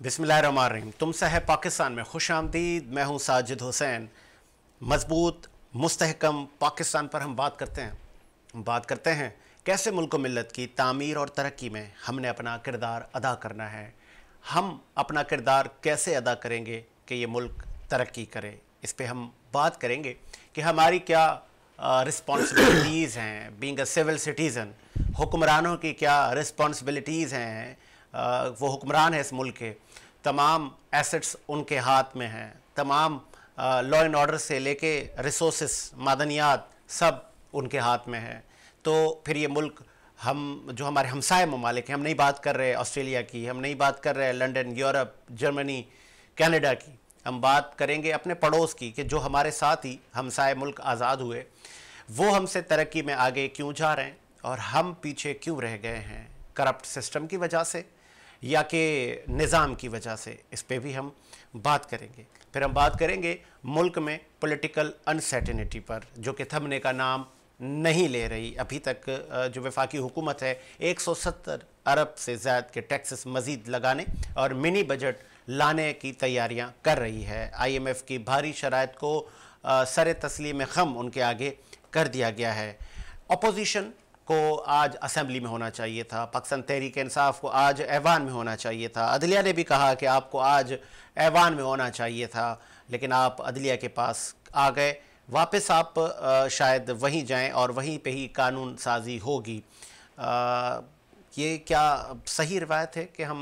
बिस्मिल्लाहिर्रहमानिर्रहीम। तुमसे है पाकिस्तान में खुश आमदीद। मैं हूँ साजिद हुसैन। मजबूत मुस्तहकम पाकिस्तान पर हम बात करते हैं कैसे मुल्क व मिल्लत की तामीर और तरक्की में हमने अपना किरदार अदा करना है। हम अपना किरदार कैसे अदा करेंगे कि ये मुल्क तरक्की करे, इस पे हम बात करेंगे कि हमारी क्या रिस्पॉन्सिबिलिटीज़ हैं बीइंग अ सिविल सिटीज़न। हुक्मरानों की क्या रिस्पॉन्सिबिलिटीज़ हैं, वो हुक्मरान है इस मुल्क के, तमाम एसेट्स उनके हाथ में हैं, तमाम लॉ एंड ऑर्डर से लेके रिसोर्सेस मादनियात सब उनके हाथ में है। तो फिर ये मुल्क हम जो हमारे हमसाए ममालिक हैं, हम नहीं बात कर रहे ऑस्ट्रेलिया की, हम नहीं बात कर रहे लंदन, यूरोप, जर्मनी, कनाडा की, हम बात करेंगे अपने पड़ोस की कि जो हमारे साथ ही हमसाए मुल्क आज़ाद हुए वो हमसे तरक्की में आगे क्यों जा रहे हैं और हम पीछे क्यों रह गए हैं, करप्ट सिस्टम की वजह से या कि निज़ाम की वजह से। इस पे भी हम बात करेंगे। फिर हम बात करेंगे मुल्क में पॉलिटिकल अनसर्टेनिटी पर, जो कि थमने का नाम नहीं ले रही। अभी तक जो वफाकी हुकूमत है 170 अरब से ज़्यादा के टैक्सेस मज़ीद लगाने और मिनी बजट लाने की तैयारियां कर रही है। IMF की भारी शराइत को सर तस्लीम ख़म उनके आगे कर दिया गया है। अपोजिशन को आज असेंबली में होना चाहिए था, पाकिस्तान तहरीक इंसाफ को आज ऐवान में होना चाहिए था। अदलिया ने भी कहा कि आपको आज ऐवान में होना चाहिए था, लेकिन आप अदलिया के पास आ गए। वापस आप शायद वहीं जाएं और वहीं पे ही कानून साजी होगी। ये क्या सही रवायत है कि हम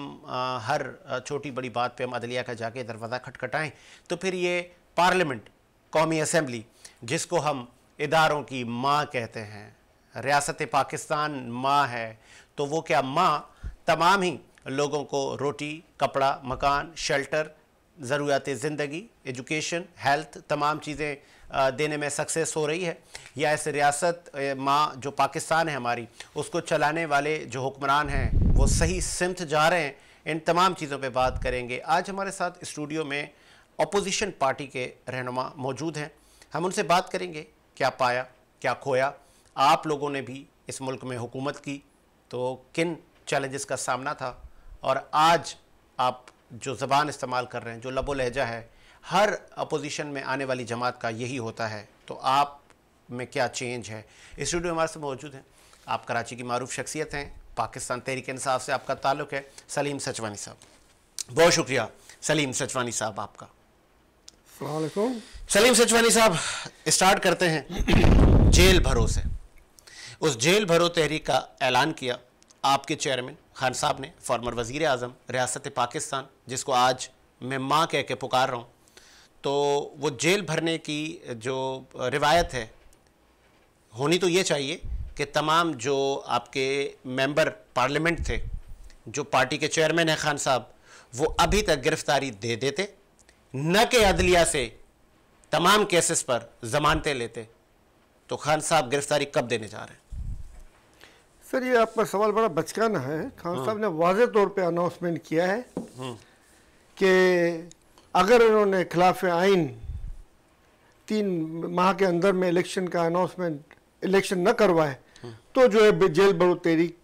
हर छोटी बड़ी बात पे हम अदलिया का जाके दरवाज़ा खटखटाएं? तो फिर ये पार्लियामेंट, कौमी असम्बली, जिसको हम इदारों की माँ कहते हैं, रियासत पाकिस्तान माँ है, तो वो क्या माँ तमाम ही लोगों को रोटी, कपड़ा, मकान, शेल्टर, ज़रूरियात ज़िंदगी, एजुकेशन, हेल्थ, तमाम चीज़ें देने में सक्सेस हो रही है, या इस रियासत माँ जो पाकिस्तान है हमारी, उसको चलाने वाले जो हुक्मरान हैं वो सही सिमत जा रहे हैं? इन तमाम चीज़ों पे बात करेंगे। आज हमारे साथ स्टूडियो में अपोजिशन पार्टी के रहनुमा मौजूद हैं। हम उनसे बात करेंगे क्या पाया, क्या खोया। आप लोगों ने भी इस मुल्क में हुकूमत की तो किन चैलेंजेस का सामना था, और आज आप जो ज़बान इस्तेमाल कर रहे हैं, जो लबो लहजा है, हर अपोजिशन में आने वाली जमात का यही होता है, तो आप में क्या चेंज है। इस स्टूडियो में हमारे साथ मौजूद हैं, आप कराची की मारूफ शख्सियत हैं, पाकिस्तान तहरीक इंसाफ से आपका ताल्लुक़ है, सलीम सचवानी साहब। बहुत शुक्रिया सलीम सचवानी साहब आपका। अस्सलाम वालेकुम। सलीम सचवानी साहब, स्टार्ट करते हैं जेल भरो से। उस जेल भरो तहरीक का ऐलान किया आपके चेयरमैन खान साहब ने, फॉर्मर वज़ीर आज़म रियासत पाकिस्तान, जिसको आज मैं माँ कह के पुकार रहा हूँ। तो वो जेल भरने की जो रिवायत है होनी तो ये चाहिए कि तमाम जो आपके मेंबर पार्लियामेंट थे, जो पार्टी के चेयरमैन हैं खान साहब, वो अभी तक गिरफ्तारी दे देते, न कि अदलिया से तमाम केसेस पर ज़मानतें लेते। तो खान साहब गिरफ्तारी कब देने जा रहे हैं? सर, ये आपका सवाल बड़ा बचकाना है। खान साहब ने वाज़े तौर पे अनाउंसमेंट किया है कि अगर इन्होंने खिलाफ आइन 3 माह के अंदर में इलेक्शन का इलेक्शन न करवाए तो जो है जेल भरो तहरीक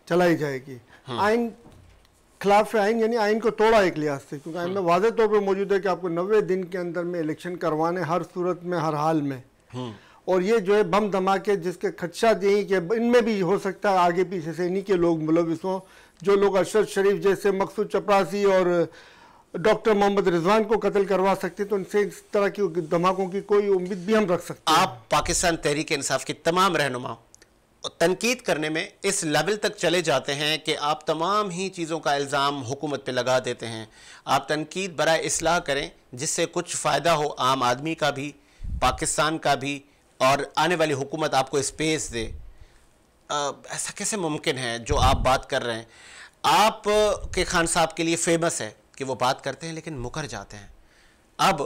चलाई जाएगी। आइन खिलाफ आइन यानी आइन को तोड़ा एक लिहाज से, क्योंकि आइन में वाज़े तौर पे मौजूद है कि आपको 90 दिन के अंदर में इलेक्शन करवाने, हर सूरत में, हर हाल में। और ये जो है बम धमाके जिसके खदशा यही कि इनमें भी हो सकता है आगे पीछे से इन्हीं के लोग मुलविस हों, जो लोग अरशद शरीफ जैसे, मकसूद चपरासी और डॉक्टर मोहम्मद रिजवान को कत्ल करवा सकते, तो इनसे इस तरह की धमाकों की कोई उम्मीद भी हम रख सकते हैं। आप पाकिस्तान तहरीक इंसाफ की तमाम रहनुमा तनकीद करने में इस लेवल तक चले जाते हैं कि आप तमाम ही चीज़ों का इल्ज़ाम हुकूमत पे लगा देते हैं। आप तनकीद बराए इस्लाह करें जिससे कुछ फ़ायदा हो आम आदमी का भी, पाकिस्तान का भी, और आने वाली हुकूमत आपको स्पेस दे। ऐसा कैसे मुमकिन है जो आप बात कर रहे हैं? आप के खान साहब के लिए फेमस है कि वो बात करते हैं लेकिन मुकर जाते हैं। अब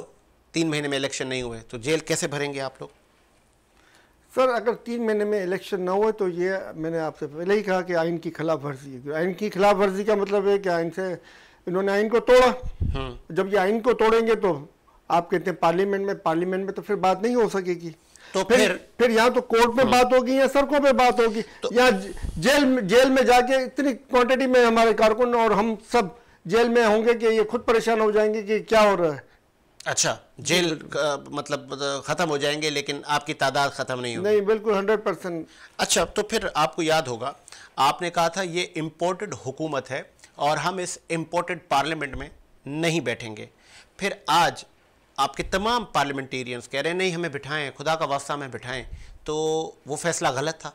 3 महीने में इलेक्शन नहीं हुए तो जेल कैसे भरेंगे आप लोग? सर, अगर 3 महीने में इलेक्शन ना हुए तो ये मैंने आपसे पहले ही कहा कि आइन की खिलाफ वर्जी है। आइन की खिलाफ वर्जी का मतलब है कि आइन से इन्होंने आइन को तोड़ा। जब ये आइन को तोड़ेंगे तो आप कहते हैं पार्लियामेंट में तो फिर बात नहीं हो सकेगी। तो फिर यहाँ तो कोर्ट में बात होगी या सड़कों पे बात होगी, तो यहाँ जेल में जाके इतनी क्वांटिटी में हमारे कारकुन और हम सब जेल में होंगे कि ये खुद परेशान हो जाएंगे कि क्या हो रहा है। अच्छा, जेल मतलब खत्म हो जाएंगे लेकिन आपकी तादाद खत्म नहीं होगी? नहीं, बिल्कुल 100%। अच्छा, तो फिर आपको याद होगा आपने कहा था ये इम्पोर्टेड हुकूमत है और हम इस इम्पोर्टेड पार्लियामेंट में नहीं बैठेंगे। फिर आज आपके तमाम पार्लियामेंटेरियंस कह रहे हैं नहीं हमें बिठाएं, खुदा का वास्ता हमें बिठाएं, तो वो फैसला गलत था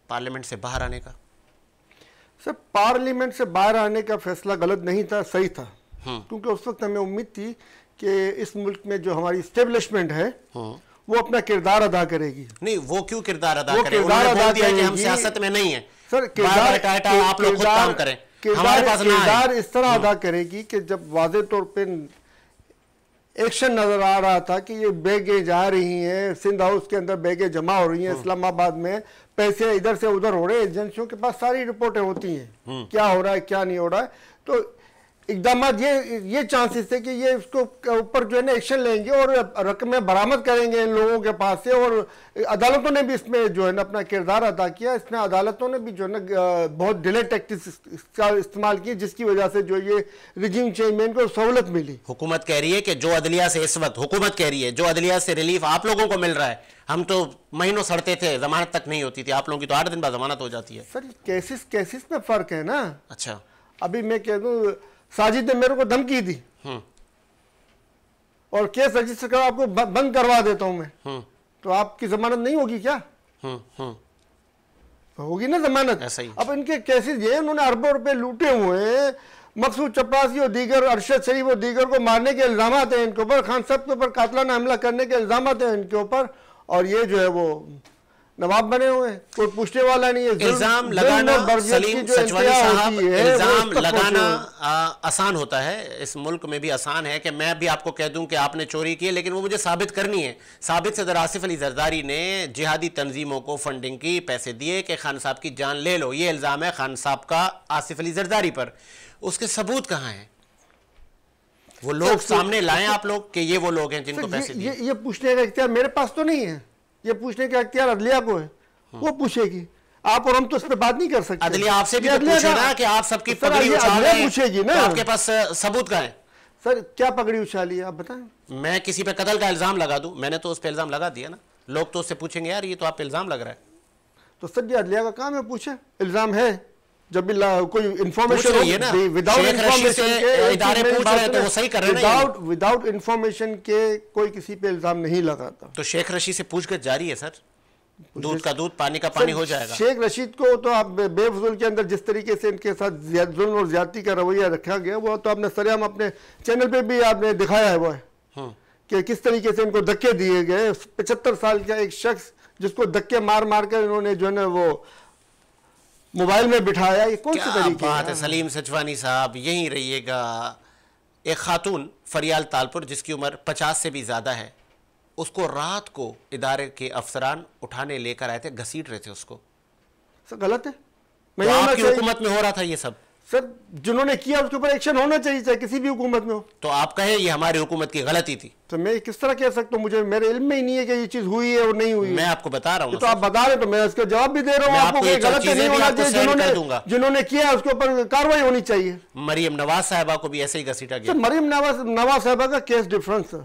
पार्लियामेंट से बाहर आने का? सर, पार्लियामेंट से बाहर आने का फैसला गलत नहीं था, सही था। क्योंकि उस वक्त हमें उम्मीद थी कि इस मुल्क में जो हमारी स्टेब्लिशमेंट है वो अपना किरदार अदा करेगी। नहीं, वो क्यों किरदार अदा करेगी? किरदार अदा करेगी। हम सियासत में नहीं है सर, आप लोग खुद काम करें, हमारे पास किरदार इस तरह अदा करेगी कि जब वाज़े तौर पे एक्शन नजर आ रहा था कि ये बैगें जा रही हैं, सिंध हाउस के अंदर बैगें जमा हो रही हैं, इस्लामाबाद में पैसे इधर से उधर हो रहे हैं, एजेंसियों के पास सारी रिपोर्टें होती हैं क्या हो रहा है क्या नहीं हो रहा है, तो इकदाम ये चांसेस थे कि ये उसको ऊपर जो है ना एक्शन लेंगे और रकमें बरामद करेंगे इन लोगों के पास से। और अदालतों ने भी इसमें जो है ना अपना किरदार अदा किया। इसमें अदालतों ने भी जो है ना बहुत डिले टैक्टिक्स का इस्तेमाल किए, जिसकी वजह से जो ये रिजीम चेंज में इनको सहूलत मिली। हुकूमत कह रही है कि जो अदलिया से इस वक्त हुकूमत कह रही है जो अदलिया से रिलीफ आप लोगों को मिल रहा है, हम तो महीनों सड़ते थे, जमानत तक नहीं होती थी, आप लोगों की तो 8 दिन बाद जमानत हो जाती है। सर, केसेस में फर्क है ना। अच्छा, अभी मैं कह दूं साजिद ने मेरे को धमकी दी और केस रजिस्टर करो, आपको बंद करवा देता हूं मैं, तो आपकी जमानत नहीं होगी क्या? होगी ना जमानत। ऐसा ही। अब इनके केसेस ये, उन्होंने अरबों रुपए लूटे हुए हैं, मकसूद चपरासी और दीगर, अरशद शरीफ और दीगर को मारने के इल्जाम हैं इनके ऊपर, खान साहब के ऊपर कातलाना हमला करने के इल्जाम हैं इनके ऊपर, और ये जो है वो नवाब बने हुए हैं, कोई पूछने वाला नहीं है। इल्जाम लगाना सलीम सचवानी साहब, इल्जाम लगाना आसान होता है, इस मुल्क में भी आसान है कि मैं भी आपको कह दूं कि आपने चोरी की है, लेकिन वो मुझे साबित करनी है। साबित सदर आसिफ अली जरदारी ने जिहादी तंजीमों को फंडिंग की, पैसे दिए कि खान साहब की जान ले लो, ये इल्जाम है खान साहब का आसिफ अली जरदारी पर। उसके सबूत कहाँ हैं? वो लोग सामने लाएं आप लोग कि ये वो लोग हैं जिनको पैसे दिए। ये पूछने का इख्तियार मेरे पास तो नहीं है, ये पूछने का इख्तियार अदलिया को है, वो पूछेगी। आप और हम तो इस पर बात नहीं कर सकते। अदलिया आपसे भी तो पूछेगा कि आप सबकी पगड़ी उछाल रहे हैं, पूछेगी ना, तो आपके पास सबूत का है? सर, क्या पगड़ी उछाली है आप बताएं? मैं किसी पे कत्ल का इल्जाम लगा दूं, मैंने तो उस पे इल्जाम लगा दिया ना, लोग तो उससे पूछेंगे यार ये तो आप पे इल्जाम लग रहा है। तो सर, ये अदलिया का काम है, पूछे इल्जाम है, जब भी कोई इंफॉर्मेशन विदाउट इंफॉर्मेशन के कोई किसी पे इल्जाम नहीं लगाता। तो शेख रशीद से पूछकर जारी है सर, दूध का दूध पानी का पानी हो जाएगा। शेख रशीद को तो आप बेफजूल के अंदर जिस तरीके से इनके साथ जुल्म और ज्यादती का रवैया रखा गया, वो तो आपने सरेआम अपने चैनल पे भी आपने दिखाया है, वो है कि किस तरीके से इनको धक्के दिए गए। 75 साल का एक शख्स जिसको धक्के मार मार कर इन्होंने जो है ना वो मोबाइल में बिठाया, ये कौन सी तरीके बात है? सलीम सचवानी साहब यहीं रहिएगा। एक खातून फरियाल तालपुर जिसकी उम्र 50 से भी ज्यादा है, उसको रात को इदारे के अफसरान उठाने लेकर आए थे, घसीट रहे थे उसको। सर, गलत है। तो आपकी हुकूमत में हो रहा था ये सब? सर, जिन्होंने किया उसके ऊपर एक्शन होना चाहिए, चाहे किसी भी हुकूमत में हो। तो आप कहे ये हमारी हुकूमत की गलती थी, तो मैं किस तरह कह सकता हूँ? मुझे मेरे इल्म में ही नहीं है कि ये चीज हुई है और नहीं हुई। मैं आपको बता रहा हूँ, तो आप बता रहे, तो मैं इसका जवाब भी दे रहा हूँ आपको, गलत नहीं होना चाहिए, जिन्होंने किया उसके ऊपर कार्रवाई होनी चाहिए। मरियम नवाज साहिबा को भी ऐसे ही घसीटा गया। मरियम नवाज साहिबा का केस डिफरेंस था,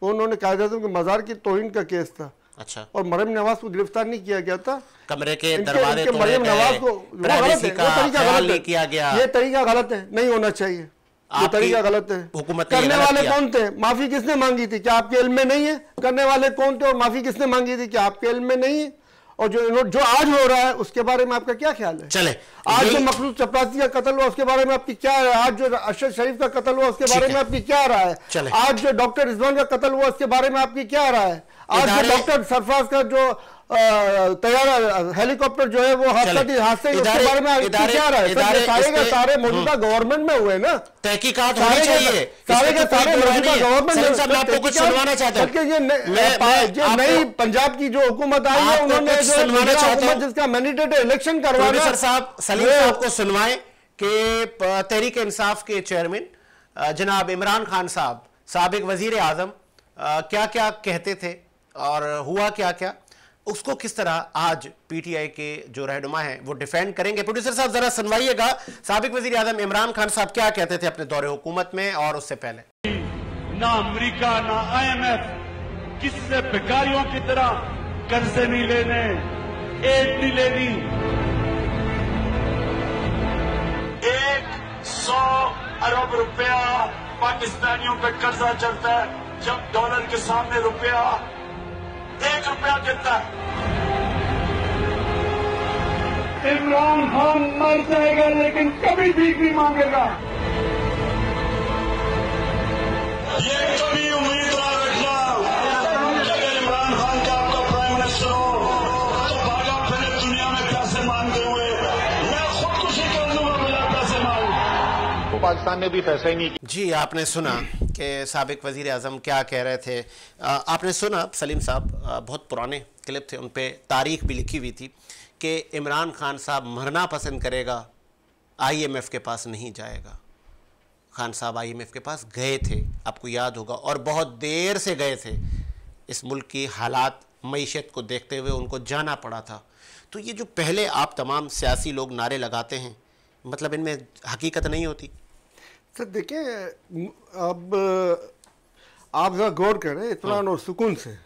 उन्होंने कायदे के मजार की तौहीन का केस था। अच्छा। और मरियम नवाज को गिरफ्तार नहीं किया गया था, कमरे के दरवाजे तोड़े मरियम नवाज को प्राइवेसी का ख्याल नहीं किया गया। ये तरीका गलत है, नहीं होना चाहिए, ये तरीका गलत है। हुकूमत करने वाले कौन थे? माफी किसने मांगी थी? क्या आपके इल्म में नहीं है? करने वाले कौन थे और माफी किसने मांगी थी? क्या आपके इल्म में नहीं है? और जो आज हो रहा है उसके बारे में आपका क्या ख्याल है? चले, आज जो मखलूद चपरासी का कत्ल हुआ उसके बारे में आपकी क्या है? आज जो अरशद शरीफ का कत्ल हुआ उसके बारे में आपकी क्या राय है? आज जो डॉक्टर रिजवान का कत्ल हुआ उसके बारे में आपकी क्या राय है? आज जो डॉक्टर सरफराज का जो तैयार हेलीकॉप्टर जो है वो हादसे उसके बारे में आपकी क्या राय है? सारे का सारे मौजूदा गवर्नमेंट में हुए ना, तहकीकात होनी चाहिए, सारे का सारे मौजूदा गवर्नमेंट में। आपको कुछ सुनवाना चाहता हूं, ये नई पंजाब की जो हुकूमत आई है उन्होंने जो जिसका मैंडेटेड इलेक्शन करवाना। साहब सलीम साहब को सुनवाएं कि तहरीक इंसाफ के चेयरमैन जनाब इमरान खान साहब साबिक वजीर आजम क्या क्या कहते थे और हुआ क्या क्या। उसको किस तरह आज पीटीआई के जो रहनुमा हैं वो डिफेंड करेंगे। प्रोड्यूसर साहब जरा सुनवाइएगा साबिक वजीर आजम इमरान खान साहब क्या कहते थे अपने दौरे हुकूमत में और उससे पहले। ना अमेरिका ना IMF किससे भिखारियों की तरह कर्जे नहीं लेने, एड नहीं लेनी। 100 अरब रुपया पाकिस्तानियों पे कर्जा चढ़ता है, जब डॉलर के सामने रुपया 1 रुपया गिरता है। इमरान खान मर जाएगा लेकिन कभी भीख नहीं मांगेगा। ये कभी उम्मीद ना रखना अगर इमरान खान का आपका प्राइम मिनिस्टर हो तो भागा फिर दुनिया में पैसे मांगते हुए मैं खुदकुशी कर लूंगा बिना पैसे मांग। पाकिस्तान ने भी पैसा ही नहीं किया। जी आपने सुना कि साबिक वजीर आजम क्या कह रहे थे। आपने सुना सलीम साहब, बहुत पुराने क्लिप थे, उन पे तारीख भी लिखी हुई थी कि इमरान खान साहब मरना पसंद करेगा, IMF के पास नहीं जाएगा। खान साहब IMF के पास गए थे, आपको याद होगा, और बहुत देर से गए थे। इस मुल्क की हालात मईशत को देखते हुए उनको जाना पड़ा था। तो ये जो पहले आप तमाम सियासी लोग नारे लगाते हैं, मतलब इनमें हकीकत नहीं होती। सर देखिए, अब आप जरा गौर करें इत्मीनान और सुकून से,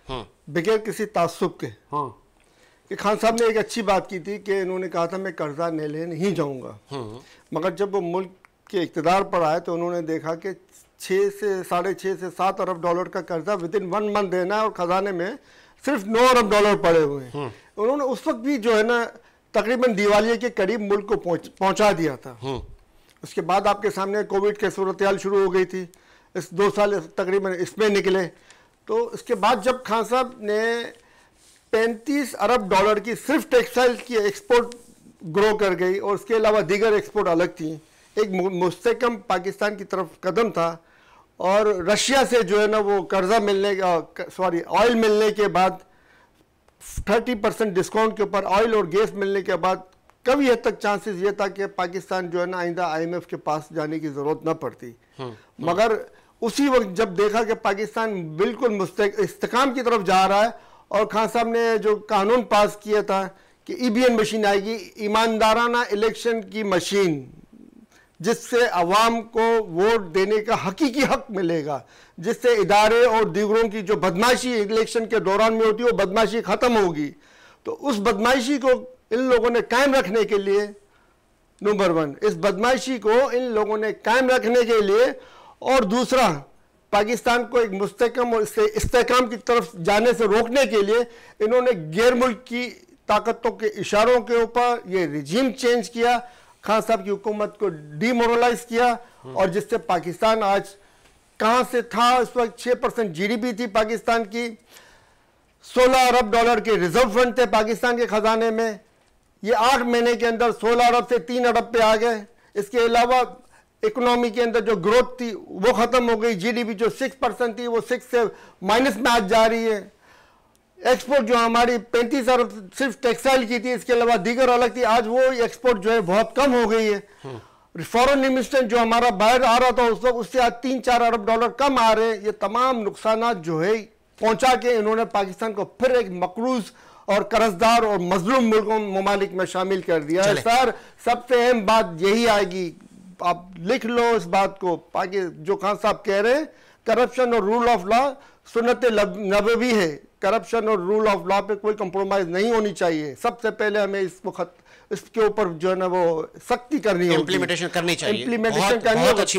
बगैर किसी तासुब के, कि खान साहब ने एक अच्छी बात की थी कि इन्होंने कहा था मैं कर्जा ले नहीं जाऊंगा, मगर जब वो मुल्क के इक़्तिदार पर आए तो उन्होंने देखा कि 6 से 6.5 से 7 अरब डॉलर का कर्जा विदिन 1 मंथ देना है और खजाने में सिर्फ 9 अरब डॉलर पड़े हुए हैं। उन्होंने उस वक्त भी जो है ना तकरीबन दिवालिये के करीब मुल्क को पहुंचा दिया था। उसके बाद आपके सामने कोविड की सूरत हाल शुरू हो गई थी, इस 2 साल तकरीबन इसमें निकले। तो इसके बाद जब खान साहब ने 35 अरब डॉलर की सिर्फ टेक्सटाइल की एक्सपोर्ट ग्रो कर गई और उसके अलावा दीगर एक्सपोर्ट अलग थी, एक मुस्तकम पाकिस्तान की तरफ कदम था। और रशिया से जो है ना वो कर्जा मिलने ऑयल मिलने के बाद 30% डिस्काउंट के ऊपर ऑयल और गैस मिलने के बाद कभी हद तक चांसेस ये था कि पाकिस्तान जो है ना आइंदा IMF के पास जाने की ज़रूरत ना पड़ती। मगर उसी वक्त जब देखा कि पाकिस्तान बिल्कुल इस्तेकाम की तरफ जा रहा है और खान साहब ने जो कानून पास किया था कि EVN मशीन आएगी, ईमानदाराना इलेक्शन की मशीन, जिससे अवाम को वोट देने का हकीकी हक मिलेगा, जिससे इदारे और दीगरों की जो बदमाशी इलेक्शन के दौरान में होती है वो बदमाशी ख़त्म होगी। तो उस बदमाशी को इन लोगों ने कायम रखने के लिए, नंबर 1 इस बदमाशी को इन लोगों ने कायम रखने के लिए, और दूसरा पाकिस्तान को एक मुस्तकम और इस्तेहकाम की तरफ जाने से रोकने के लिए इन्होंने गैर मुल्क की ताकतों के इशारों के ऊपर ये रिजीम चेंज किया, खान साहब की हुकूमत को डीमोरलाइज किया, और जिससे पाकिस्तान आज कहाँ से था, इस वक्त 6% GDP थी पाकिस्तान की, 16 अरब डॉलर के रिजर्व फंड थे पाकिस्तान के खजाने में, ये 8 महीने के अंदर 16 अरब से 3 अरब पे आ गए। इसके अलावा इकोनॉमी के अंदर जो ग्रोथ थी वो ख़त्म हो गई, GDP जो 6% थी वो 6 से माइनस में आज जा रही है। एक्सपोर्ट जो हमारी 35 अरब सिर्फ टेक्सटाइल की थी, इसके अलावा दीगर अलग थी, आज वो एक्सपोर्ट जो है बहुत कम हो गई है। फॉरेन इन्वेस्टमेंट जो हमारा बाहर आ रहा था उस वक्त, उससे आज 3-4 अरब डॉलर कम आ रहे हैं। ये तमाम नुकसान जो है पहुंचा के इन्होंने पाकिस्तान को फिर एक मकरूज और कर्जदार और मजलूम मुल्कों ममालिक में शामिल कर दिया है। सर सबसे अहम बात यही आएगी, आप लिख लो इस बात को, जो खान साहब कह रहे हैं करप्शन और रूल ऑफ लॉ सुन्नत नबवी है, करप्शन और रूल ऑफ लॉ पे कोई कंप्रोमाइज नहीं होनी चाहिए। सबसे पहले हमें इसके ऊपर जो है ना वो सख्ती करनी होगी, इम्प्लीमेंटेशन करनी चाहिए, इम्प्लीमेंटेशन करनी होगी।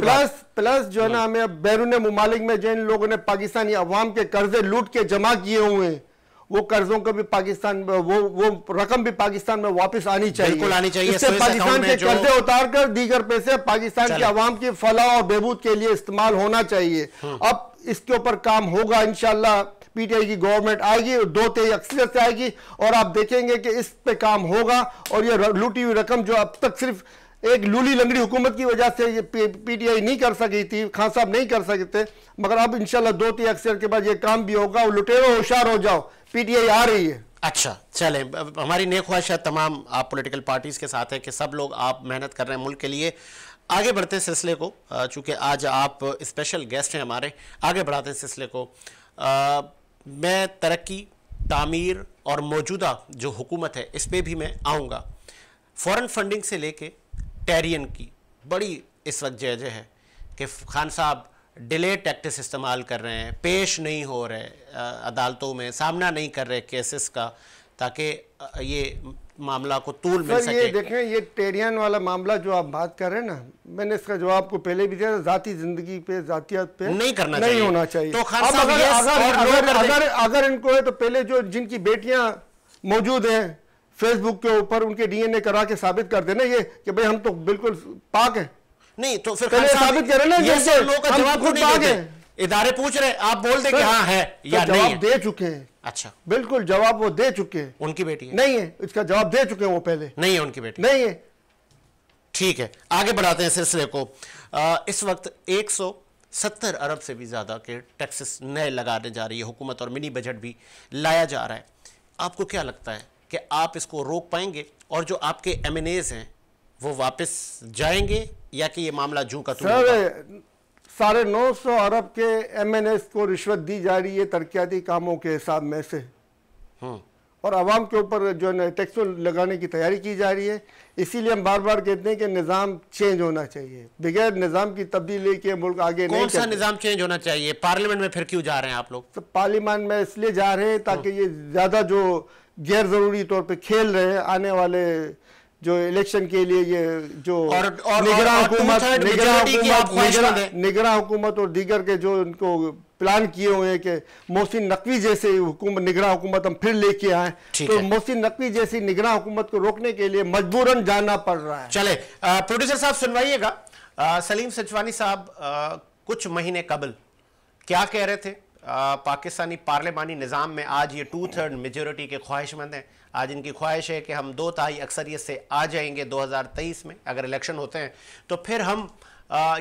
प्लस जो है ना हमें अब बैरून मुमालिक में जिन लोगों ने पाकिस्तानी अवाम के कर्जे लूट के जमा किए हुए हैं, वो कर्जों को भी पाकिस्तान वो रकम भी पाकिस्तान में वापस आनी चाहिए, बिल्कुल आनी चाहिए। इससे पाकिस्तान के कर्जे उतार कर दीगर पैसे पाकिस्तान के अवाम की फलाह और बहबूद के लिए इस्तेमाल होना चाहिए। अब इसके ऊपर काम होगा इंशाल्लाह। पीटीआई की गवर्नमेंट आएगी, 2/3 अक्सरियत से आएगी और आप देखेंगे कि इस पे काम होगा। और ये लूटी हुई रकम जो अब तक सिर्फ एक लूली लंगड़ी हुकूमत की वजह से ये पीटीआई नहीं कर सकी थी, खान साहब नहीं कर सकते, मगर अब इंशाल्लाह 2/3 अक्सरियत के बाद ये काम भी होगा। और लुटेरो होशियार हो जाओ, पीटीआई आ रही है। अच्छा चलें, हमारी नेक ख्वाहिश है तमाम आप पॉलिटिकल पार्टीज के साथ है कि सब लोग आप मेहनत कर रहे हैं मुल्क के लिए। आगे बढ़ते सिलसिले को, चूँकि आज आप स्पेशल गेस्ट हैं हमारे, आगे बढ़ाते हैं सिलसिले को। मैं तरक्की, तामीर और मौजूदा जो हुकूमत है इस पर भी मैं आऊँगा। फॉरेन फंडिंग से लेके टेरियन की बड़ी इस वक्त जय है कि खान साहब डिले टैक्टिस इस्तेमाल कर रहे हैं, पेश नहीं हो रहे अदालतों में, सामना नहीं कर रहे केसेस का, ताकि ये मामला को तूल मिल सके। ये देखें, ये टेरियन वाला मामला जो आप बात कर रहे हैं ना, मैंने इसका जवाब को पहले भी दिया, जाती जिंदगी पे, जातियत पे नहीं करना नहीं चाहिए। होना चाहिए। तो खान अब साहब अगर इनको है तो पहले जो जिनकी बेटियां मौजूद हैं फेसबुक के ऊपर, उनके डीएनए करा के साबित कर देना ये कि भाई हम तो बिल्कुल पाक हैं। नहीं तो फिर पहले साबित करें ना, ये सब लोगों का हम जवाब खुद नहीं पाक देते। हैं। इदारे पूछ रहे, आप बोल दे कि हाँ है या नहीं जवाब है। दे चुके हैं। अच्छा, बिल्कुल जवाब वो दे चुके हैं। उनकी बेटी है? नहीं है, इसका जवाब दे चुके हैं वो पहले। नहीं है उनकी बेटी? नहीं है। ठीक है, आगे बढ़ाते हैं सिलसिले को। इस वक्त 170 अरब से भी ज्यादा के टैक्सेस नए लगाने जा रही है हुकूमत और मिनी बजट भी लाया जा रहा है। आपको क्या लगता है कि आप इसको रोक पाएंगे और जो आपके एमएनएज हैं वो वापस जाएंगे, या कि ये मामला जूं का तू होगा? 950 अरब के एमएनएस को रिश्वत दी जा रही है तरक्याती कामों के हिसाब में से, और आवाम के ऊपर जो है टैक्स लगाने की तैयारी की जा रही है। इसीलिए हम बार बार कहते हैं कि निज़ाम चेंज होना चाहिए। बगैर निज़ाम की तब्दीली के मुल्क आगे नहीं। कौन सा निज़ाम चेंज होना चाहिए? पार्लियामेंट में फिर क्यों जा रहे हैं आप लोग? तो पार्लियामेंट में इसलिए जा रहे हैं ताकि ये ज़्यादा जो गैर ज़रूरी तौर पे खेल रहे हैं आने वाले जो इलेक्शन के लिए, ये जो निगरान हुकूमत और दीगर के जो उनको प्लान किए हुए हैं कि मोहसिन नकवी जैसे निगरान हुकूमत हम फिर लेके आए, तो मोहसिन नकवी जैसी निगरान हुकूमत को रोकने के लिए मजबूरन जाना पड़ रहा है। चले प्रोड्यूसर साहब सुनवाइएगा। सलीम सचवानी साहब कुछ महीने कबल क्या कह रहे थे? पाकिस्तानी पार्लिमानी निज़ाम में आज ये 2/3 मेजोरिटी के ख्वाहिशमंद हैं। आज इनकी ख्वाहिश है कि हम 2/3 अक्सरियत से आ जाएंगे 2023 में, अगर इलेक्शन होते हैं तो फिर हम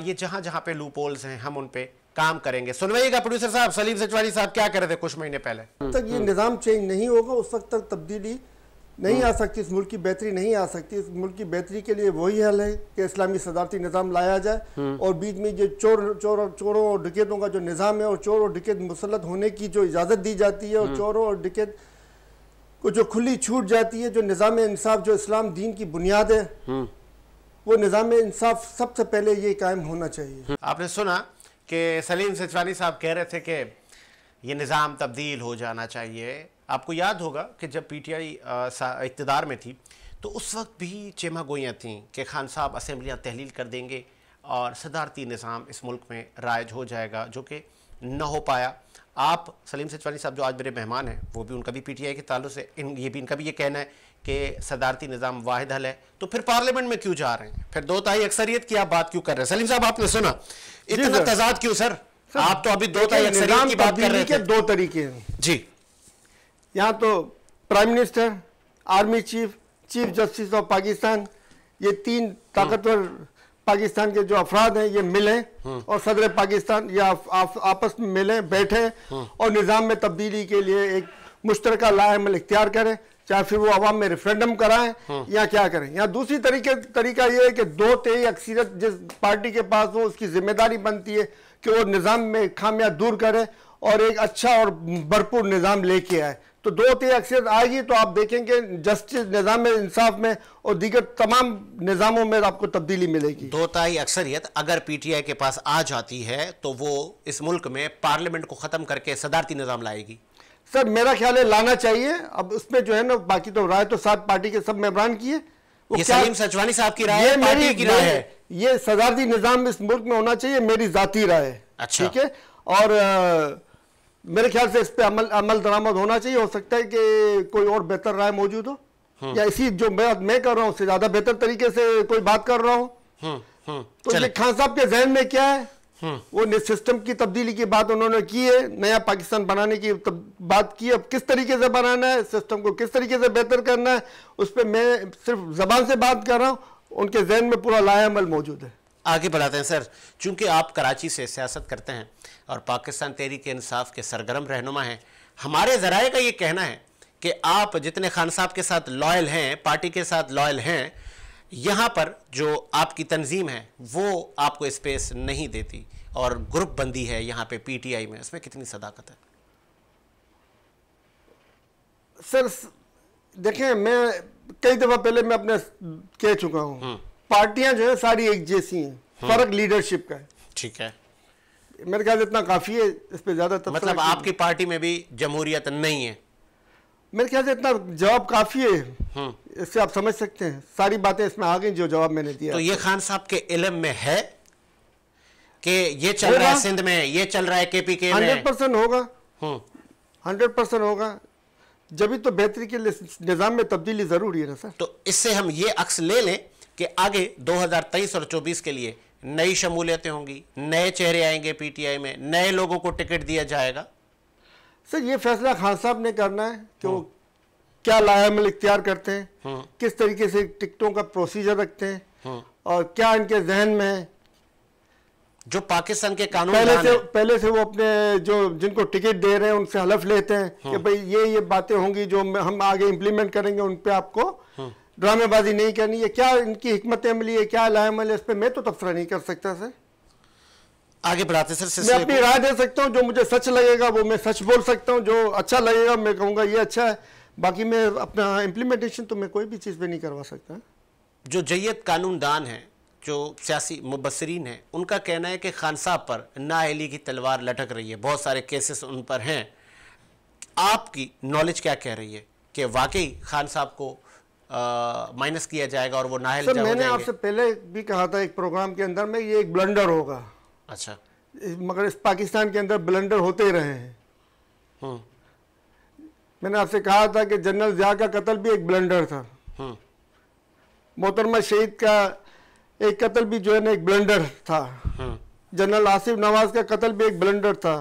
ये जहां जहां पे लूप होल्स हैं हम उन पे काम करेंगे। सुनवाइएगा प्रोड्यूसर साहब, सलीम सचवानी साहब क्या कह रहे थे कुछ महीने पहले। जब तक ये निज़ाम चेंज नहीं होगा उस वक्त तक तब्दीली नहीं आ सकती, इस मुल्क की बेहतरी नहीं आ सकती। इस मुल्क की बेहतरी के लिए वही हल है कि इस्लामी सदारती निज़ाम लाया जाए और बीच में जो चोरों और डकैतों का जो निज़ाम है और चोर और डकैत मुसल्लत होने की जो इजाज़त दी जाती है और चोरों और डकैत को जो खुली छूट जाती है, जो निज़ाम इंसाफ जो इस्लाम दीन की बुनियाद है, वो निज़ाम इंसाफ सबसे पहले ये कायम होना चाहिए। आपने सुना कि सलीम सचवानी साहब कह रहे थे कि ये निज़ाम तब्दील हो जाना चाहिए। आपको याद होगा कि जब पीटीआई इक़्तिदार में थी तो उस वक्त भी चेमा गोइयाँ थीं कि खान साहब असेंबलियाँ तहलील कर देंगे और सदारती निज़ाम इस मुल्क में राइज हो जाएगा, जो कि न हो पाया। आप सलीम सचवानी साहब जो आज मेरे मेहमान हैं, वो भी उनका भी पीटीआई के ताल्लुक से इनका भी ये कहना है कि सदारती निज़ाम वाहिद हल है। तो फिर पार्लियामेंट में क्यों जा रहे हैं? फिर 2/3 अक्सरियत की आप बात क्यों कर रहे हैं? सलीम साहब आपने सुना, इतना तजाद क्यों सर? आप तो अभी 2/3 अक्सरियत की बात कर रहे थे। दो तरीके हैं जी। यहाँ तो prime minister, army chief, chief justice of Pakistan, ये 3 ताकतवर पाकिस्तान के जो अफराद हैं ये मिलें और सदर पाकिस्तान या आपस में मिलें, बैठें और निज़ाम में तब्दीली के लिए एक मुश्तरका लाएमल इख्तियार करें, चाहे फिर वो अवाम में रेफरेंडम कराएं या क्या करें। या दूसरी तरीका ये है कि 2/3 अक्सरियत जिस पार्टी के पास हो उसकी जिम्मेदारी बनती है कि वो निज़ाम में खामियां दूर करे और एक अच्छा और भरपूर निज़ाम लेके आए। तो 2/3 अक्सरियत आएगी तो आप देखेंगे जस्टिस, निज़ाम इंसाफ में और दीगर तमाम निज़ामों में आपको तब्दीली मिलेगी। 2/3 अक्सरियत अगर पीटीआई के पास आ जाती है तो वो इस मुल्क में पार्लियामेंट को ख़त्म करके सदारती निज़ाम लाएगी। सर मेरा ख्याल है लाना चाहिए। अब उसमें जो है ना, बाकी तो राय तो 7 पार्टी के सब मेंबरान की है। ये सलीम सचवानी साहब की राय है, पार्टी की राय है? ये सदारती निज़ाम इस मुल्क में होना चाहिए, मेरी ज़ाती राय है। अच्छा, ठीक है। और मेरे ख्याल से इस पे अमल दरामद होना चाहिए। हो सकता है कि कोई और बेहतर राय मौजूद हो या इसी जो मैं कर रहा हूँ उससे ज्यादा बेहतर तरीके से कोई बात कर रहा हूँ। तो ये खान साहब के जहन में क्या है, वो सिस्टम की तब्दीली की बात उन्होंने की है, नया पाकिस्तान बनाने की बात की है। अब किस तरीके से बनाना है, सिस्टम को किस तरीके से बेहतर करना है, उस पर मैं सिर्फ जबान से बात कर रहा हूँ, उनके जहन में पूरा लाएअमल मौजूद है। आगे बढ़ाते हैं सर, चूंकि आप कराची से सियासत करते हैं और पाकिस्तान तहरीक इंसाफ के सरगर्म रहनुमा हैं, हमारे ज़राए का ये कहना है कि आप जितने खान साहब के साथ लॉयल हैं, पार्टी के साथ लॉयल हैं, यहाँ पर जो आपकी तंजीम है वो आपको स्पेस नहीं देती और ग्रुप बंदी है यहाँ पे पीटीआई में, इसमें कितनी सदाकत है? सर देखें, मैं कई दफा पहले मैं अपने कह चुका हूँ, पार्टियां जो है सारी एक जैसी हैं, फर्क लीडरशिप का है। ठीक है, मेरे ख्याल से इतना काफी है, इस पे ज्यादा मतलब आपकी पार्टी में भी जमहूरियत नहीं है? मेरे ख्याल से इतना जवाब काफी है, इससे आप समझ सकते हैं, सारी बातें इसमें आ गई जो जवाब मैंने दिया। तो ये खान साहब के इल्म में है कि ये चल रहा है सिंध में, ये चल रहा है KPK में? 100% होगा, 100% होगा, जब भी तो बेहतरी के लिए निजाम में तब्दीली जरूरी है ना सर। तो इससे हम ये अक्स ले लें कि आगे 2023 और 24 के लिए नई शमूलियतें होंगी, नए चेहरे आएंगे PTI में, नए लोगों को टिकट दिया जाएगा? सर ये फैसला खान साहब ने करना है कि वो क्या लायामल इख्तियार करते हैं, किस तरीके से टिकटों का प्रोसीजर रखते हैं, और क्या इनके जहन में है। जो पाकिस्तान के कानून पहले से वो अपने जो जिनको टिकट दे रहे हैं उनसे हलफ लेते हैं कि भाई ये बातें होंगी जो हम आगे इम्प्लीमेंट करेंगे, उन पे आपको ड्रामेबाजी नहीं करनी है। क्या इनकी हिकमत अमली है, क्या लायामल है, इस पे मैं तो तबसरा नहीं कर सकता सर। आगे बढ़ाते सर, मैं अपनी राय दे सकता हूँ, जो मुझे सच लगेगा वो मैं सच बोल सकता हूँ, जो अच्छा लगेगा मैं कहूँगा ये अच्छा है, बाकी मैं अपना इम्प्लीमेंटेशन तो मैं कोई भी चीज़ पे नहीं करवा सकता। जो जय्यद कानूनदान हैं, जो सियासी मुबस्सरीन हैं, उनका कहना है कि खान साहब पर नाअहली की तलवार लटक रही है, बहुत सारे केसेस उन पर हैं। आपकी नॉलेज क्या कह रही है कि वाकई खान साहब को माइनस किया जाएगा और वो नाअहल हो जाएंगे? मैंने आपसे पहले भी कहा था एक प्रोग्राम के अंदर में, ये एक ब्लंडर होगा। अच्छा, मगर इस पाकिस्तान के अंदर ब्लंडर होते ही रहे हैं। मैंने आपसे कहा था कि जनरल ज़िया का कत्ल भी एक ब्लंडर था, मोहतरमा शहीद का एक कत्ल भी जो है ना एक ब्लंडर था, जनरल आसिफ नवाज का कत्ल भी एक ब्लंडर था,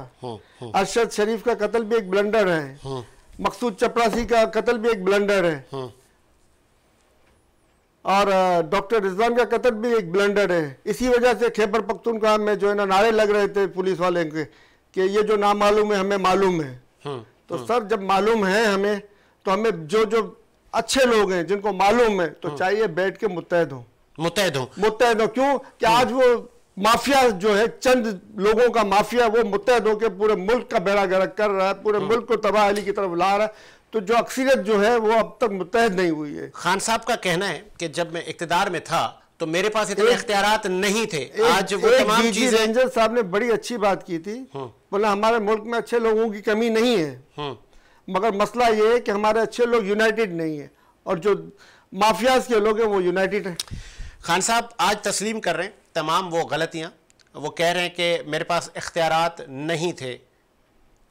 अरशद शरीफ का कत्ल भी एक ब्लंडर है, मकसूद चपरासी का कत्ल भी एक ब्लंडर है, और डॉक्टर रिजवान का कत्ल भी एक ब्लंडर है। इसी वजह से खैबर पख्तूनख्वा में जो है ना नारे लग रहे थे पुलिस वाले के कि ये जो नामालूम है हमें मालूम है। तो सर जब मालूम है हमें, तो हमें जो जो अच्छे लोग हैं जिनको मालूम है तो चाहिए बैठ के मुत्तहद हो। क्यों कि आज वो माफिया जो है, चंद लोगों का माफिया, वो मुत्तहद होकर पूरे मुल्क का बेड़ा गर्क कर रहा है, पूरे मुल्क को तबाही की तरफ ला रहा है। तो जो अक्सरियत जो है वो अब तक मुत्तहद नहीं हुई है। खान साहब का कहना है कि जब मैं इख्तिदार में था तो मेरे पास इतने इख्तियारात नहीं थे। आज वो तमाम चीजें, रेंजर साहब ने बड़ी अच्छी बात की थी, बोला हमारे मुल्क में अच्छे लोगों की कमी नहीं है, मगर मसला ये है कि हमारे अच्छे लोग यूनाइटेड नहीं है और जो माफियाज के लोग हैं वो यूनाइटेड है। खान साहब आज तस्लीम कर रहे हैं तमाम वो गलतियां, वो कह रहे हैं कि मेरे पास इख्तियारात नहीं थे।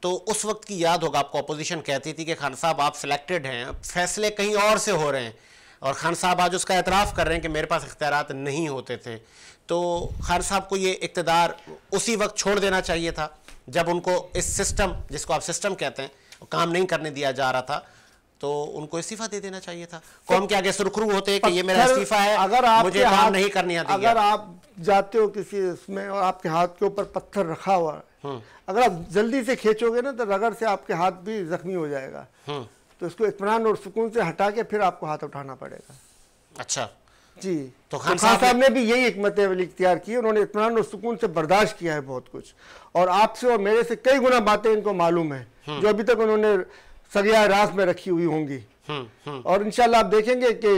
तो उस वक्त की याद होगा आपको, अपोजिशन कहती थी कि खान साहब आप सिलेक्टेड हैं, फैसले कहीं और से हो रहे हैं, और खान साहब आज उसका एतराफ़ कर रहे हैं कि मेरे पास इख्तियारात नहीं होते थे। तो खान साहब को ये इक़्तिदार उसी वक्त छोड़ देना चाहिए था जब उनको इस सिस्टम, जिसको आप सिस्टम कहते हैं, काम नहीं करने दिया जा रहा था, तो उनको इस्तीफा दे देना चाहिए था। कौम के आगे सुरखरू होते कि ये मेरा इस्तीफा है, अगर आप मुझे काम नहीं करने आती। अगर आप जाते हो किसी इसमें और आपके हाथ के ऊपर पत्थर रखा हुआ है, अगर आप जल्दी से खींचोगे ना तो रगड़ से आपके हाथ भी जख्मी हो जाएगा। तो इसको इत्मीनान और सुकून से हटा के फिर आपको हाथ उठाना पड़ेगा। अच्छा जी, तो खान साहब ने भी यही हिकमत अमली इख्तियार की, उन्होंने इत्मीनान और सुकून से बर्दाश्त किया है बहुत कुछ, और आपसे और मेरे से कई गुना बातें इनको मालूम है जो अभी तक उन्होंने सगिया रास में रखी हुई होंगी। और इंशाल्लाह आप देखेंगे कि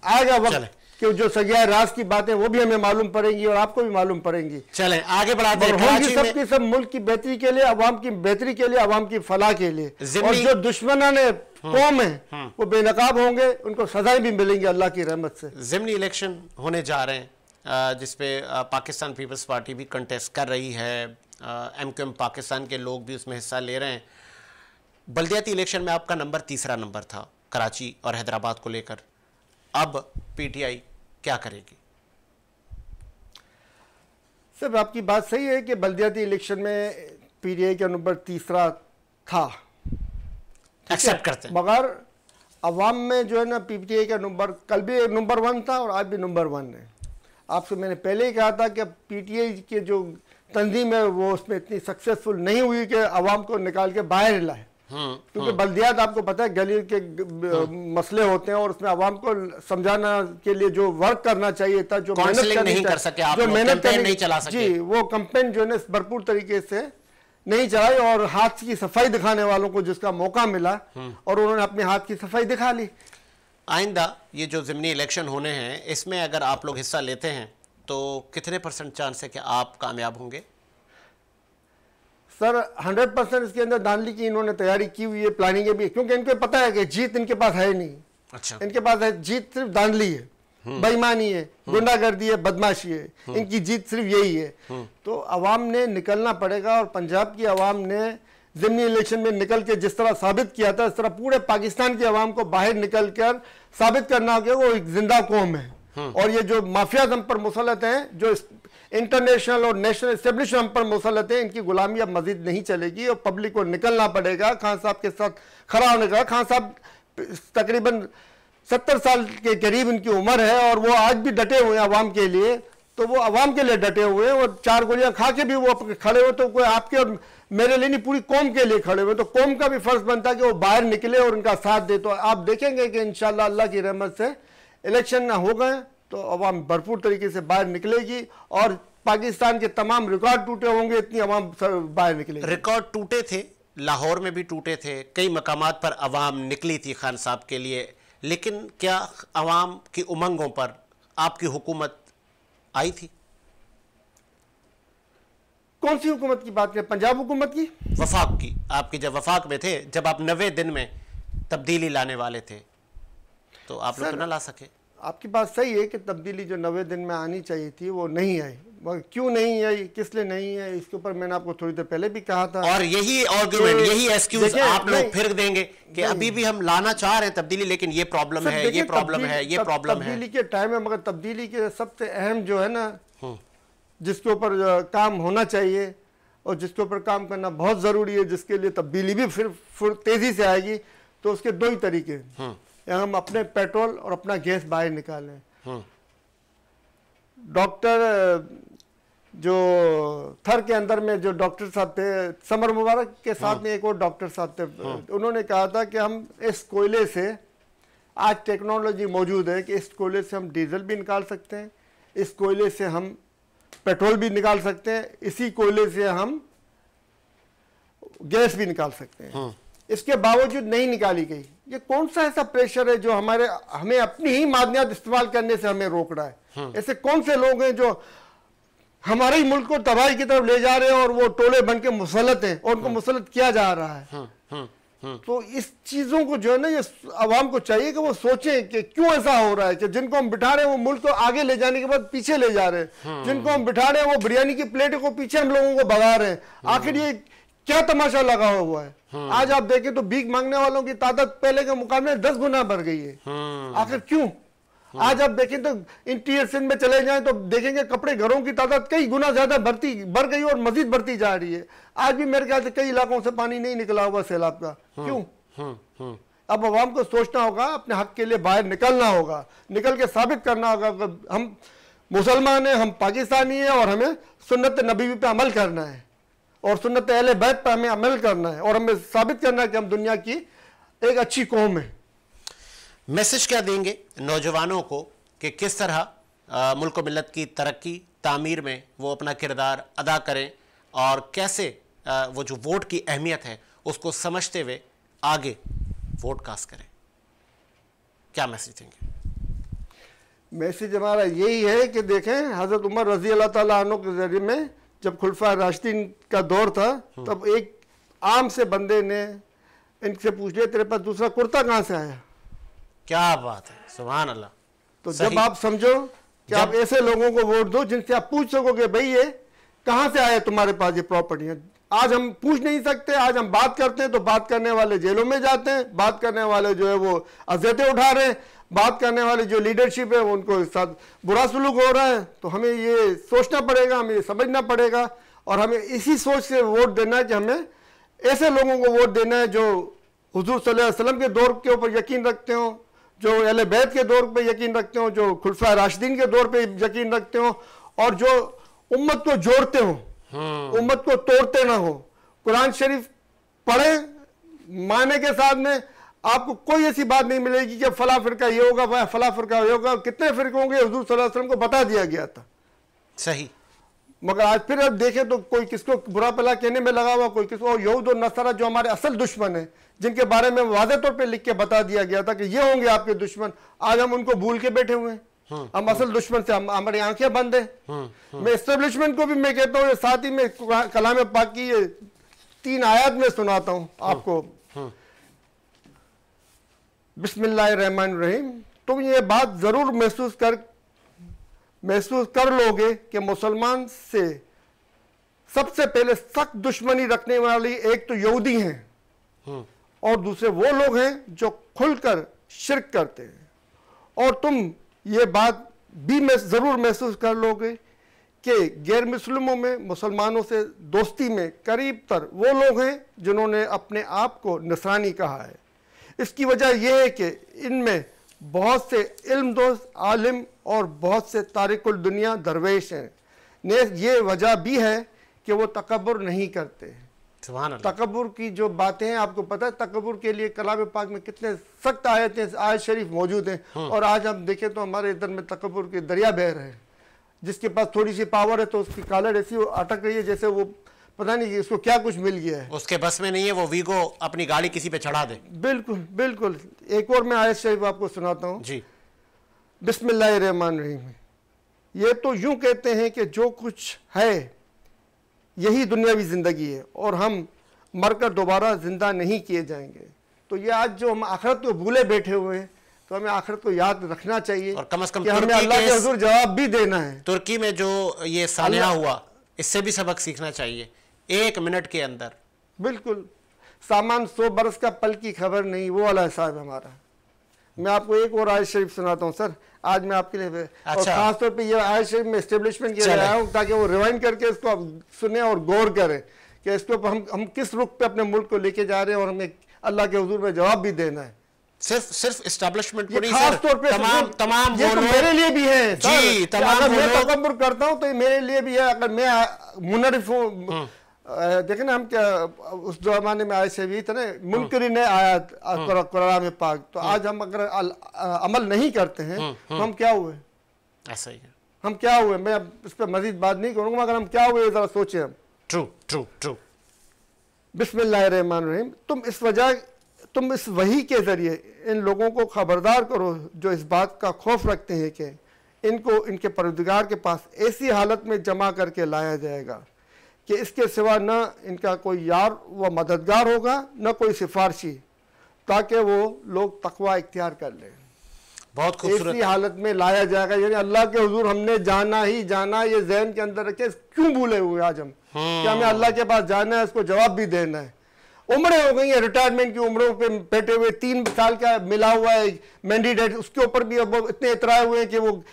आएगा वक्त कि जो सगिया रास की बातें वो भी हमें मालूम पड़ेंगी और आपको भी मालूम पड़ेंगी। चलें आगे बढ़ाते हैं। सबकी सब मुल्क की बेहतरी के लिए, अवाम की बेहतरी के लिए, अवाम की फलाह के लिए। और जो दुश्मनाने कौम है वो बेनकाब होंगे, उनको सजाएं भी मिलेंगी अल्लाह की रहमत से। ज़िमनी इलेक्शन होने जा रहे हैं जिसपे पाकिस्तान पीपल्स पार्टी भी कंटेस्ट कर रही है, MQM पाकिस्तान के लोग भी उसमें हिस्सा ले रहे हैं। बल्दियाती इलेक्शन में आपका नंबर तीसरा नंबर था कराची और हैदराबाद को लेकर, अब PTI क्या करेगी? सर आपकी बात सही है कि बल्दियाती इलेक्शन में PTI का नंबर तीसरा था, एक्सेप्ट करते हैं, मगर अवाम में जो है ना PTI का नंबर कल भी नंबर 1 था और आज भी नंबर 1 है। आपसे मैंने पहले ही कहा था कि PTI के जो तंजीम है वो उसमें इतनी सक्सेसफुल नहीं हुई कि अवाम को निकाल के बाहर लाए, क्योंकि बल्दियात आपको पता है गली के मसले होते हैं और उसमें आवाम को समझाना के लिए जो वर्क करना चाहिए था, जो मेहनत नहीं कर सके आप, जो मेहनत नहीं चला सके, जी वो कैंपेन जो है भरपूर तरीके से नहीं चलाई और हाथ की सफाई दिखाने वालों को जिसका मौका मिला और उन्होंने अपने हाथ की सफाई दिखा ली। आइंदा ये जो ज़िमनी इलेक्शन होने हैं, इसमें अगर आप लोग हिस्सा लेते हैं तो कितने % चांस है कि आप कामयाब होंगे? सर 100% इसके अंदर धांधली की इन्होंने तैयारी की हुई है, प्लानिंग भी, क्योंकि इनको पता है कि जीत इनके पास है नहीं। अच्छा। इनके पास है जीत सिर्फ धांधली है, बेईमानी है, गुंडागर्दी है, बदमाशी है, इनकी जीत सिर्फ यही है। तो अवाम ने निकलना पड़ेगा और पंजाब की अवाम ने ज़िमनी इलेक्शन में निकल के जिस तरह साबित किया था, इस तरह पूरे पाकिस्तान की अवाम को बाहर निकल कर साबित करना होगा वो एक जिंदा कौम है। और ये जो माफिया हम पर मुसलत हैं, जो इंटरनेशनल और नेशनल एस्टेब्लिश हम पर मुसलत है, इनकी गुलामी अब मजीद नहीं चलेगी और पब्लिक को निकलना पड़ेगा, खान साहब के साथ खड़ा होने का। खान साहब तकरीबन 70 साल के करीब इनकी उम्र है और वो आज भी डटे हुए हैं अवाम के लिए। तो वो अवाम के लिए डटे हुए हैं और 4 गोलियां खा के भी वो खड़े हुए, तो कोई आपके और मेरे लिए नहीं, पूरी कौम के लिए खड़े हुए। तो कौम का भी फर्ज बनता है कि वो बाहर निकले और उनका साथ दे। तो आप देखेंगे कि इंशाल्लाह अल्लाह की रहमत से इलेक्शन ना हो गए तो अवाम भरपूर तरीके से बाहर निकलेगी और पाकिस्तान के तमाम रिकॉर्ड टूटे होंगे, इतनी अवाम बाहर निकलेगी। रिकॉर्ड टूटे थे, लाहौर में भी टूटे थे, कई मकामात पर अवाम निकली थी खान साहब के लिए, लेकिन क्या अवाम की उमंगों पर आपकी हुकूमत आई थी? कौन सी हुकूमत की बात करें? पंजाब हुकूमत की, वफाक की। आपकी जब वफाक में थे, जब आप 90 दिन में तब्दीली लाने वाले थे, तो आप लोग तो ना ला सके। आपकी बात सही है कि तब्दीली जो 90 दिन में आनी चाहिए थी वो नहीं आई। क्यों नहीं आई, किस लिए नहीं है, इसके ऊपर मैंने आपको थोड़ी देर पहले भी कहा था। और यही आर्गुमेंट, यही एक्सक्यूज आप लोग फिर देंगे कि अभी भी हम लाना चाह रहे हैं तब्दीली, लेकिन ये प्रॉब्लम है, ये प्रॉब्लम है, ये प्रॉब्लम है। तब्दीली के टाइम में, मगर तब्दीली के सबसे अहम जो है ना, जिसके ऊपर काम होना चाहिए और जिसके ऊपर काम करना बहुत ज़रूरी है, जिसके लिए तब्दीली भी फिर तेज़ी से आएगी, तो उसके 2 ही तरीके हैं। हम अपने पेट्रोल और अपना गैस बाहर निकालें। डॉक्टर जो थर के अंदर में जो डॉक्टर साहब थे, समर मुबारक के साथ में एक और डॉक्टर साहब थे, उन्होंने कहा था कि हम इस कोयले से, आज टेक्नोलॉजी मौजूद है कि इस कोयले से हम डीजल भी निकाल सकते हैं, इस कोयले से हम पेट्रोल भी निकाल सकते हैं, इसी कोयले से हम गैस भी निकाल सकते हैं। इसके बावजूद नहीं निकाली गई। ये कौन सा ऐसा प्रेशर है जो हमें अपनी ही मादनियात इस्तेमाल करने से हमें रोक रहा है? ऐसे कौन से लोग हैं जो हमारे ही मुल्क को तबाही की तरफ ले जा रहे हैं और वो टोले बन के मुसलत हैं और उनको मुसलत किया जा रहा है? तो इस चीजों को जो है ना, ये अवाम को चाहिए कि वो सोचें कि क्यों ऐसा हो रहा है कि जिनको हम बिठा रहे हैं वो मुल्क को आगे ले जाने के बाद पीछे ले जा रहे हैं, जिनको हम बिठा रहे हैं वो बिरयानी की प्लेट को पीछे हम लोगों को भगा रहे हैं। आखिर ये क्या तमाशा लगा हुआ है? आज आप देखें तो भीख मांगने वालों की तादाद पहले के मुकाबले 10 गुना बढ़ गई है। आखिर क्यों? आज आप देखें तो इंटीरियर सिंध में चले जाएं तो देखेंगे कपड़े घरों की तादाद कई गुना ज्यादा बढ़ गई और मजीद बढ़ती जा रही है। आज भी मेरे ख्याल से कई इलाकों से पानी नहीं निकला हुआ सैलाब का। क्यों? अब अवाम को सोचना होगा, अपने हक के लिए बाहर निकलना होगा, निकल के साबित करना होगा कि हम मुसलमान हैं, हम पाकिस्तानी हैं और हमें सुन्नत नबी पे अमल करना है और सुन्नत अहले बैत पर हमें अमल करना है और हमें साबित करना है कि हम दुनिया की एक अच्छी कौम है। मैसेज क्या देंगे नौजवानों को कि किस तरह मुल्क व मिल्लत की तरक्की तामीर में वो अपना किरदार अदा करें और कैसे वो जो वोट की अहमियत है उसको समझते हुए आगे वोट कास्ट करें? क्या मैसेज देंगे? मैसेज हमारा यही है कि देखें, हज़रत उमर रजी अल्लाह ताला अन्हु के ज़रिए में जब खुलफा राशिदीन का दौर था तब एक आम से बंदे ने इनसे पूछ लिया, तेरे पास दूसरा कुर्ता कहाँ से आया? क्या बात है, सुभान अल्लाह। तो जब आप समझो कि आप ऐसे लोगों को वोट दो जिनसे आप पूछ सकोगे भाई ये कहाँ से आए तुम्हारे पास ये प्रॉपर्टियाँ। आज हम पूछ नहीं सकते, आज हम बात करते हैं तो बात करने वाले जेलों में जाते हैं, बात करने वाले जो है वो अज़ियतें उठा रहे हैं, बात करने वाले जो लीडरशिप है उनको साथ बुरा सलूक हो रहा है। तो हमें ये सोचना पड़ेगा, हमें ये समझना पड़ेगा और हमें इसी सोच से वोट देना है कि हमें ऐसे लोगों को वोट देना है जो हुजूर सल्लल्लाहु अलैहि वसल्लम के दौर के ऊपर यकीन रखते हो, जो अहले बैत के दौर पे यकीन रखते हो, जो खुलफा राशिदीन के दौर पे यकीन रखते हो और जो उम्मत को जोड़ते हो, उम्मत को तोड़ते ना हो। कुरान शरीफ पढ़े, माने के साथ में आपको कोई ऐसी बात नहीं मिलेगी कि फला फिरका ये होगा, वह फला फिरका ये होगा। कितने फिरके होंगे हुजूर सल्लल्लाहु अलैहि वसल्लम को बता दिया गया था। सही। मगर आज फिर अब देखें तो कोई किसको बुरा भला कहने में लगा हुआ, कोई किसको यहूद और नसारा जो हमारे असल दुश्मन है, जिनके बारे में वाज़े तौर पे लिख के बता दिया गया था कि ये होंगे आपके दुश्मन, आज हम उनको भूल के बैठे हुए हैं। हम असल दुश्मन से हमारी आंखें बंद है। मैं एस्टेब्लिशमेंट को भी मैं कहता हूँ, साथ ही में कलाम पाक की ये 3 आयत में सुनाता हूँ आपको। बिस्मिल्लाहिर्रहमानिर्रहीम। तुम ये बात जरूर महसूस कर लोगे कि मुसलमान से सबसे पहले सख्त दुश्मनी रखने वाली एक तो यहूदी हैं और दूसरे वो लोग हैं जो खुलकर शिर्क करते हैं। और तुम ये बात भी जरूर महसूस कर लोगे कि गैर मुस्लिमों में मुसलमानों से दोस्ती में करीब तर वो लोग हैं जिन्होंने अपने आप को नसरानी कहा है। इसकी वजह यह है कि इनमें बहुत से इल्म दोस्त आलिम और बहुत से तारिकुल दुनिया दरवेश हैं। ये वजह भी है कि वो तकब्बुर नहीं करते। तकब्बुर की जो बातें हैं, आपको पता है तकब्बुर के लिए कलाम पाक में कितने सख्त आयत शरीफ मौजूद हैं। और आज हम देखें तो हमारे इधर में तकब्बुर के दरिया बह रहे हैं। जिसके पास थोड़ी सी पावर है तो उसकी कॉलर ऐसी अटक रही है जैसे वो पता नहीं इसको क्या कुछ मिल गया है, उसके बस में नहीं है वो वीगो अपनी गाड़ी किसी पे चढ़ा दे। बिल्कुल बिल्कुल। एक और मैं आयत शरीफ आपको सुनाता हूँ जी। बिस्मिल्लाहिर्रहमानिर्रहीम। ये तो यूं कहते हैं कि जो कुछ है यही दुनियावी ज़िंदगी है और हम मरकर दोबारा ज़िंदा नहीं किए जाएंगे। तो ये आज जो हम आखिरत को भूले बैठे हुए हैं, तो हमें आखिरत को याद रखना चाहिए और कम से कम कि हमें अल्लाह के हुजूर जवाब भी देना है। तुर्की में जो ये सानिया हुआ, इससे भी सबक सीखना चाहिए 1 मिनट के अंदर। बिल्कुल। सामान 100 बरस का पल की खबर नहीं, वो वाला हिसाब है हमारा। मैं आपको एक और आयत शरीफ सुनाता हूँ सर, आज मैं आपके लिए और खासतौर पे ये आयत शरीफ में एस्टेब्लिशमेंट के लिए आया हूँ ताकि वो रिवाइंड करके इसको आप सुने और गौर करें कि इसके ऊपर हम किस रुख पे अपने मुल्क को लेके जा रहे हैं और हमें अल्लाह के हुजूर में जवाब भी देना है। सिर्फ एस्टेब्लिशमेंट को नहीं खास तौर पे तमाम ये तो मेरे लिए भी है जी, अगर मैं तकब्बुर करता हूँ तो ये मेरे लिए भी है। अगर मैं मुनरिफ हूँ, देखें ना हम क्या उस जमाने में आए से भी थे ना, मुनकरीन आया कुरान में पाक। तो आज हम अगर अमल नहीं करते हैं तो हम क्या हुए? ऐसा ही है, हम क्या हुए? मैं इस पर मजीद बात नहीं करूंगा, मगर हम क्या हुए जरा सोचे हम। ट्रू। बिस्मिल्लाहिर्रहमानिर्रहीम। तुम इस वही के जरिए इन लोगों को खबरदार करो जो इस बात का खौफ रखते हैं कि इनको इनके परवरदिगार के पास ऐसी हालत में जमा करके लाया जाएगा कि इसके सिवा न इनका कोई यार व मददगार होगा न कोई सिफारशी, ताकि वो लोग तकवा इख्तियार कर लें। बहुत खूबसूरत। ऐसी हालत में लाया जाएगा, यानी अल्लाह के हुजूर हमने जाना ही जाना, ये जहन के अंदर रखे। क्यों भूले हुए आज हम कि हमें अल्लाह के पास जाना है, उसको जवाब भी देना है। उम्रें हो गई हैं, रिटायरमेंट की उम्रों पे बैठे हुए, 3 साल का मिला हुआ है मैंडेट, उसके ऊपर भी अब इतने इतराए हुए हैं कि वो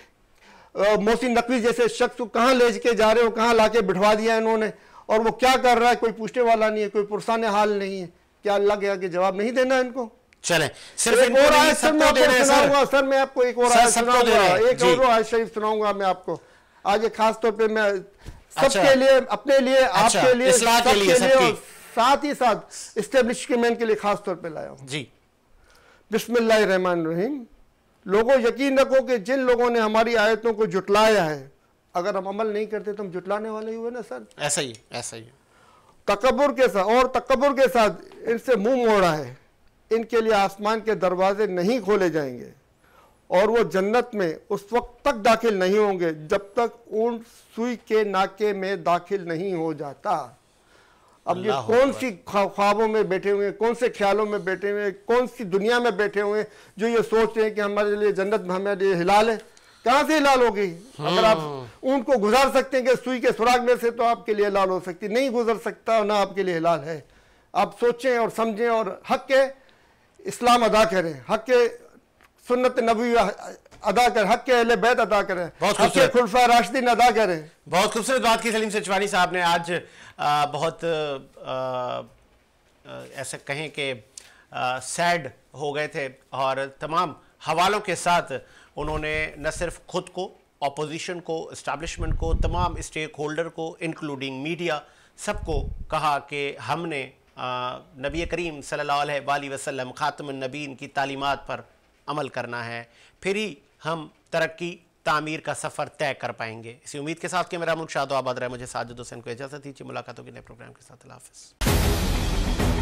मोहसिन नकवी जैसे शख्स को कहाँ ले के जा रहे हो, कहाँ लाके बिठवा दिया इन्होंने, और वो क्या कर रहा है कोई पूछने वाला नहीं है, कोई पुरसाने हाल नहीं है। क्या अल्लाह के आगे जवाब नहीं देना इनको? चले सिर्फ एक और आयत सर मैं आपको सुनाऊंगा। सर मैं आपको एक और आयत सुनाऊंगा, एक और आयत शरीफ सुनाऊंगा मैं आपको आज। खास तौर पे मैं सबके लिए, अपने लिए, आपके लिए, सबके लिए और साथ ही साथ एस्टेब्लिशमेंट के लिए खास तौर पे लाया हूँ जी। बिस्मिल्लाहिर्रहमानिर्रहीम। लोगों यकीन रखो कि जिन लोगों ने हमारी आयतों को जुटलाया है, अगर हम अमल नहीं करते तो हम जुटलाने वाले ही हुए ना सर। ऐसा ही तकब्बुर के साथ इनसे मुंह मोड़ा है। इनके लिए आसमान के दरवाजे नहीं खोले जाएंगे और वो जन्नत में उस वक्त तक दाखिल नहीं होंगे जब तक ऊंट सुई के नाके में दाखिल नहीं हो जाता। अब ये कौन सी ख्वाबों में बैठे हुए हैं, कौन से ख्यालों में बैठे हुए हैं, कौन सी दुनिया में बैठे हुए हैं जो ये सोच रहे हैं कि हमारे लिए जन्नत में हमारे लिए हिलाल है। कहाँ से हिलाल होगी? अगर आप ऊंट को गुजार सकते हैं कि सुई के सुराग में से, तो आपके लिए हिलाल हो सकती, नहीं गुजर सकता ना आपके लिए हिलाल है। आप सोचें और समझें और हक के इस्लाम अदा करें, हक के सुन्नत नबी अदा करें, हक के अहले बैत अदा करें, हक के खुलफा राशिदीन अदा करें। बहुत खूबसूरत बात की सलीम सिचवानी साहब ने आज। बहुत ऐसे कहें कि सैड हो गए थे और तमाम हवालों के साथ उन्होंने न सिर्फ खुद को, ऑपोजिशन को, इस्टेब्लिशमेंट को, तमाम स्टेक होल्डर को इंक्लूडिंग मीडिया सबको कहा कि हमने नबी करीम सल्लल्लाहु अलैहि वसल्लम खातमुन नबीन की तालीमात पर अमल करना है, फिर ही हम तरक्की तामीर का सफर तय कर पाएंगे। इसी उम्मीद के साथ कि मेरा मुल्क शाद आबाद रहे, मुझे साजिद हुसैन को इजाजत दीजिए। मुलाकात होगी नए प्रोग्राम के साथ। अल्लाह हाफिज़।